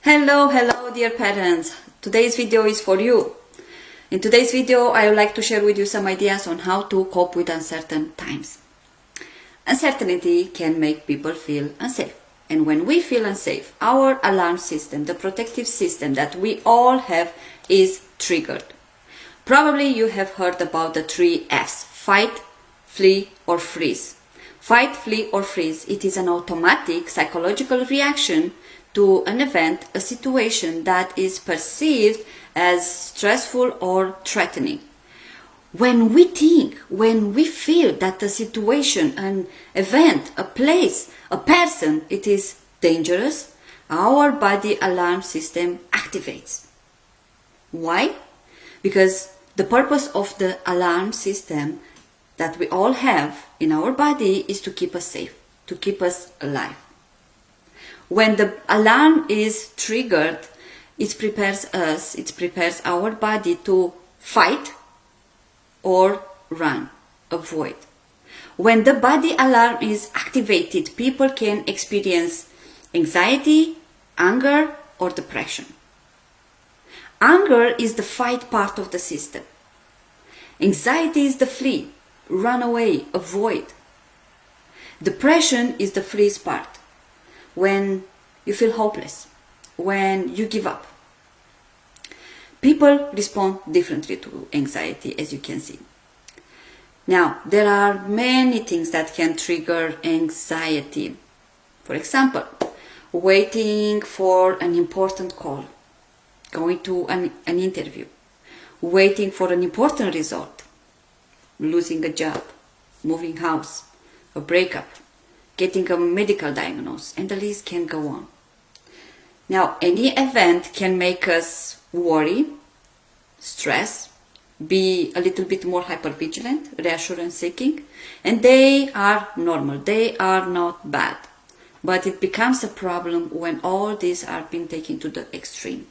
Hello dear parents. Today's video is for you. In today's video I would like to share with you some ideas on how to cope with uncertain times. Uncertainty can make people feel unsafe. And when we feel unsafe, our alarm system, the protective system that we all have, is triggered. Probably you have heard about the 3 F's: fight, flee or freeze. Fight, flee or freeze. It is an automatic psychological reaction to an event, a situation that is perceived as stressful or threatening. When we think, when we feel that a situation, an event, a place, a person, it is dangerous, our body alarm system activates. Why? Because the purpose of the alarm system that we all have in our body is to keep us safe, to keep us alive. When the alarm is triggered, it prepares our body to fight or run, avoid. When the body alarm is activated, people can experience anxiety, anger, or depression. Anger is the fight part of the system. Anxiety is the flee, run away, avoid. Depression is the freeze part, when you feel hopeless, when you give up. People respond differently to anxiety, as you can see. Now, there are many things that can trigger anxiety. For example, waiting for an important call, going to an interview, waiting for an important result, losing a job, moving house, a breakup, getting a medical diagnosis, and the list can go on. Now, any event can make us worry, stress, be a little bit more hypervigilant, reassurance seeking, and they are normal, they are not bad. But it becomes a problem when all these are being taken to the extreme.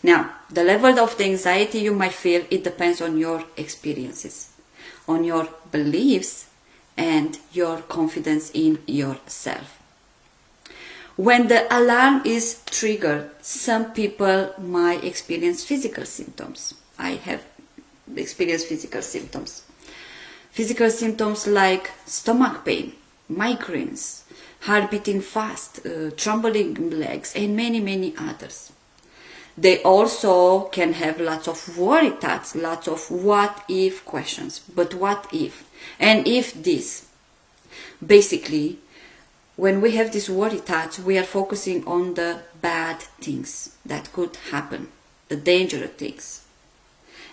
Now, the level of the anxiety you might feel, it depends on your experiences, on your beliefs, and your confidence in yourself. When the alarm is triggered, some people might experience physical symptoms. I have experienced physical symptoms. Physical symptoms like stomach pain, migraines, heart beating fast, trembling legs, and many others. They also can have lots of worry thoughts, lots of what if questions. But what if? And if this? Basically, when we have these worry thoughts, we are focusing on the bad things that could happen, the dangerous things.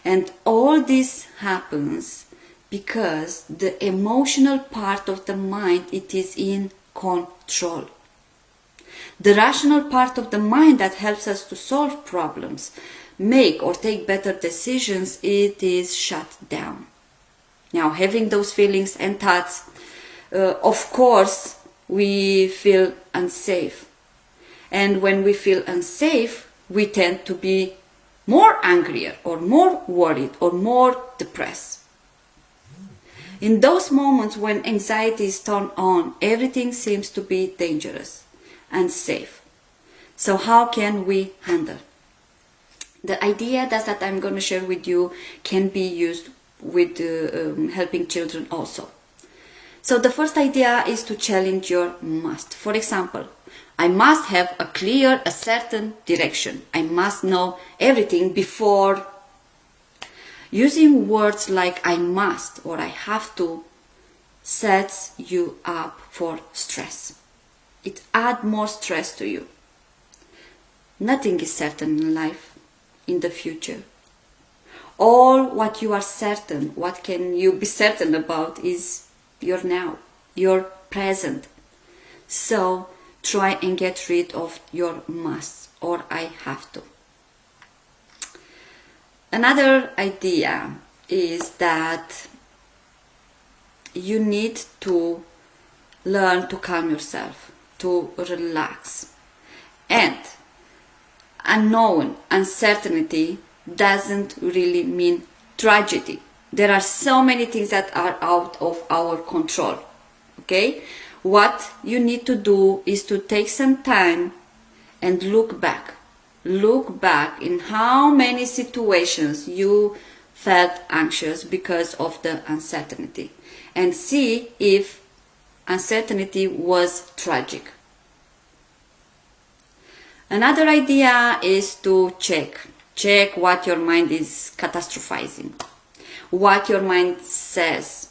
And all this happens because the emotional part of the mind, it is in control. The rational part of the mind that helps us to solve problems, make or take better decisions, it is shut down. Now, having those feelings and thoughts, of course, we feel unsafe. And when we feel unsafe, we tend to be more angrier or more worried or more depressed. In those moments when anxiety is turned on, everything seems to be dangerous and safe. So how can we handle? The idea that I'm going to share with you can be used with helping children also. So the first idea is to challenge your must. For example, I must have a certain direction. I must know everything before. Using words like I must or I have to sets you up for stress. It adds more stress to you. Nothing is certain in life, in the future. All what you are certain, what can you be certain about is your now, your present. So try and get rid of your must or I have to. Another idea is that you need to learn to calm yourself, to relax. And unknown, uncertainty doesn't really mean tragedy. There are so many things that are out of our control. Okay? What you need to do is to take some time and look back. Look back in how many situations you felt anxious because of the uncertainty, and see if uncertainty was tragic. Another idea is to check what your mind is catastrophizing, what your mind says,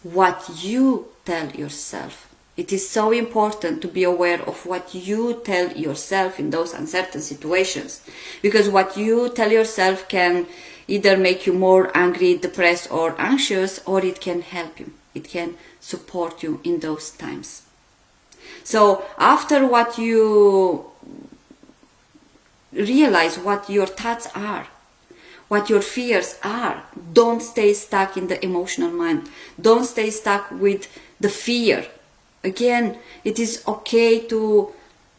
what you tell yourself. It is so important to be aware of what you tell yourself in those uncertain situations, because what you tell yourself can either make you more angry, depressed, or anxious, or it can help you. It can support you in those times. So after what you realize what your thoughts are, what your fears are, don't stay stuck in the emotional mind. Don't stay stuck with the fear. Again, it is okay to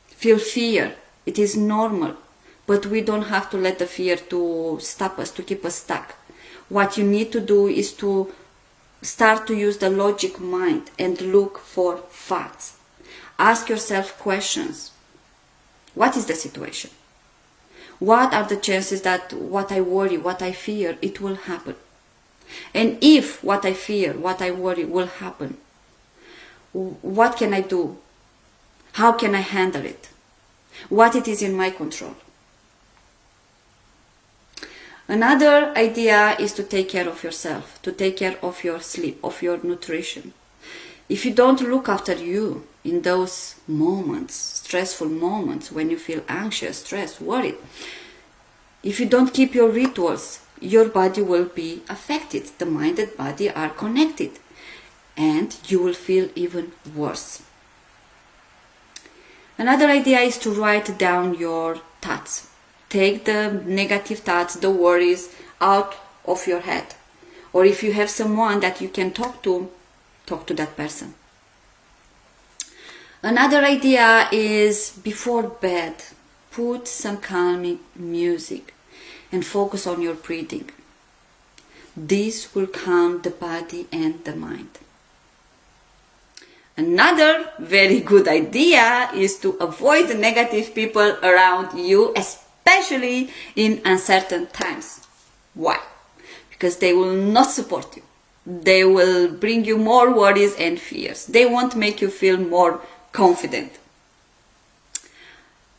feel fear. It is normal. But we don't have to let the fear to stop us, to keep us stuck. What you need to do is to start to use the logic mind and look for facts. Ask yourself questions. What is the situation? What are the chances that what I worry, what I fear, it will happen? And if what I fear, what I worry will happen, what can I do? How can I handle it? What it is in my control? Another idea is to take care of yourself, to take care of your sleep, of your nutrition. If you don't look after you in those moments, stressful moments, when you feel anxious, stressed, worried, if you don't keep your rituals, your body will be affected. The mind and body are connected, and you will feel even worse. Another idea is to write down your thoughts. Take the negative thoughts, the worries out of your head. Or if you have someone that you can talk to that person. Another idea is before bed, put some calming music and focus on your breathing. This will calm the body and the mind. Another very good idea is to avoid the negative people around you, especially in uncertain times. Why? Because they will not support you. They will bring you more worries and fears. They won't make you feel more confident.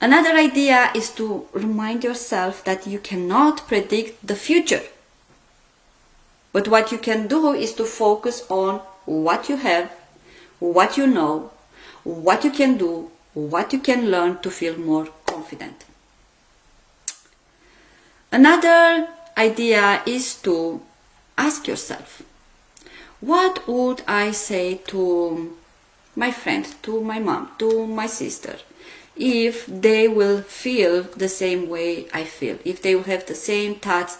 Another idea is to remind yourself that you cannot predict the future. But what you can do is to focus on what you have, what you know, what you can do, what you can learn to feel more confident. Another idea is to ask yourself, what would I say to my friend, to my mom, to my sister, if they will feel the same way I feel, if they will have the same thoughts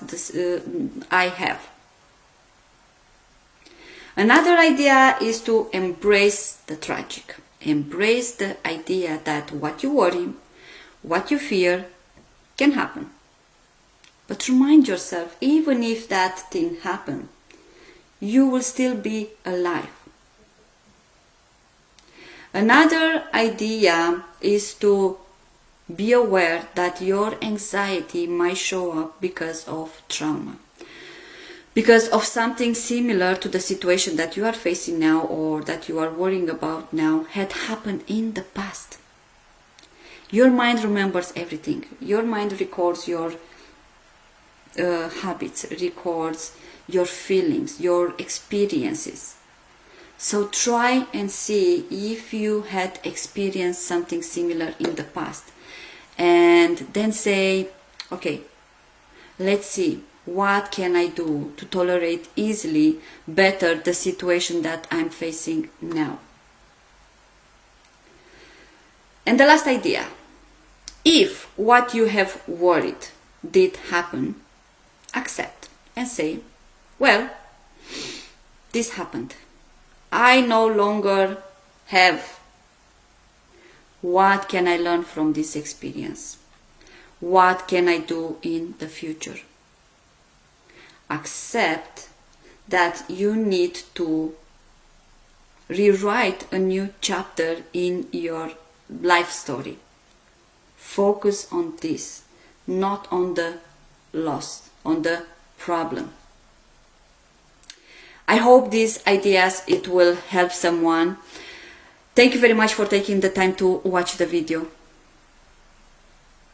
I have? Another idea is to embrace the tragic. Embrace the idea that what you worry, what you fear can happen. But remind yourself, even if that thing happens, you will still be alive. Another idea is to be aware that your anxiety might show up because of trauma, because of something similar to the situation that you are facing now or that you are worrying about now had happened in the past. Your mind remembers everything. Your mind records your habits, records your feelings, your experiences. So try and see if you had experienced something similar in the past, and then say, okay, let's see, what can I do to tolerate easily better the situation that I'm facing now? And the last idea, if what you have worried did happen, accept and say, well, this happened. I no longer have. What can I learn from this experience? What can I do in the future? Accept that you need to rewrite a new chapter in your life story. focus on this, not on the loss, on the problem. I hope these ideas, it will help someone. Thank you very much for taking the time to watch the video.